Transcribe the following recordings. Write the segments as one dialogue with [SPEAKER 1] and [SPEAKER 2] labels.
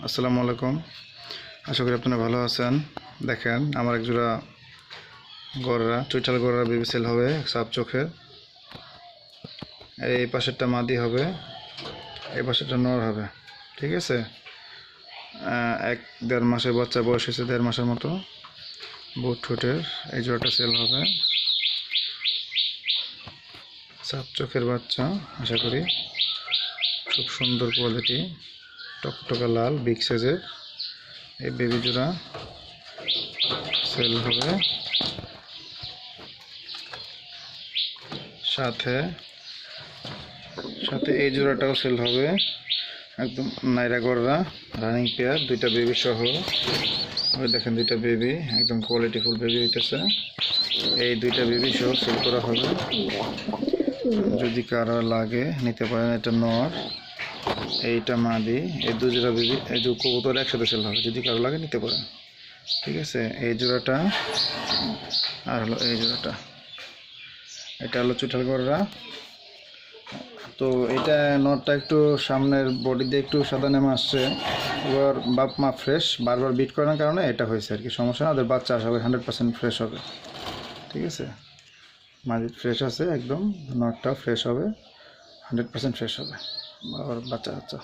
[SPEAKER 1] আসসালামু আলাইকুম। আশা করি আপনারা ভালো আছেন। দেখেন আমার এক জোড়া গররা, চৈতাল গররা বেবি সেল হবে সাপ চোখের। এই পাশেরটা মাদি হবে, এই পাশেরটা নর হবে। ঠিক আছে, 1-1.5 মাসের বাচ্চা বয়স হয়েছে, 1.5 মাসের মতো। বুট ঠোঁটের এই জোড়াটা সেল হবে। সাপ চোখের বাচ্চা, আশা করি খুব সুন্দর কোয়ালিটি, টকটকা লাল বিগ সাইজের এই বেবি জোড়া সেল হবে। সাথে সাথে এই জোড়াটাও সেল হবে, একদম নাইরা গররা রানিং পেয়ার, দুইটা বেবি সহ। ওই দেখেন দুইটা বেবি, একদম কোয়ালিটিফুল বেবি হইতেছে। এই দুইটা বেবি সহ সেল করা হবে। যদি কারো লাগে নিতে পারেন। এটা নর, এইটা মাদি। এই দু জোড়া বেবি, এই যে কবুতর একসাথে সেল হবে, যদি কারো লাগে নিতে পারেন। ঠিক আছে, এই জোড়াটা আর হলো এই জোড়াটা, এটা হলো চুটাল গররা। তো এটা নটটা একটু সামনের বডি দিয়ে একটু সাদা নেমে আসছে। এবার বাপ মা ফ্রেশ, বারবার বিট করার কারণে এটা হয়েছে আর কি, সমস্যা না। ওদের বাচ্চা আশা করি 100% ফ্রেশ হবে। ঠিক আছে, মাঝে ফ্রেশ আছে একদম, নটটাও ফ্রেশ হবে, 100% ফ্রেশ হবে। আবার বাচ্চা বাচ্চা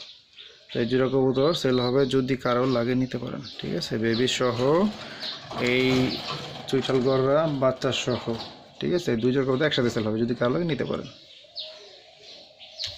[SPEAKER 1] তো এই জোড়া কবুতর সেল হবে, যদি কারো লাগে নিতে পারেন। ঠিক আছে, বেবি সহ এই চুইঠাল গররা বাচ্চা সহ। ঠিক আছে, দুই জোড়া কবুতর একসাথে সেল হবে, যদি কারো লাগে নিতে পারেন।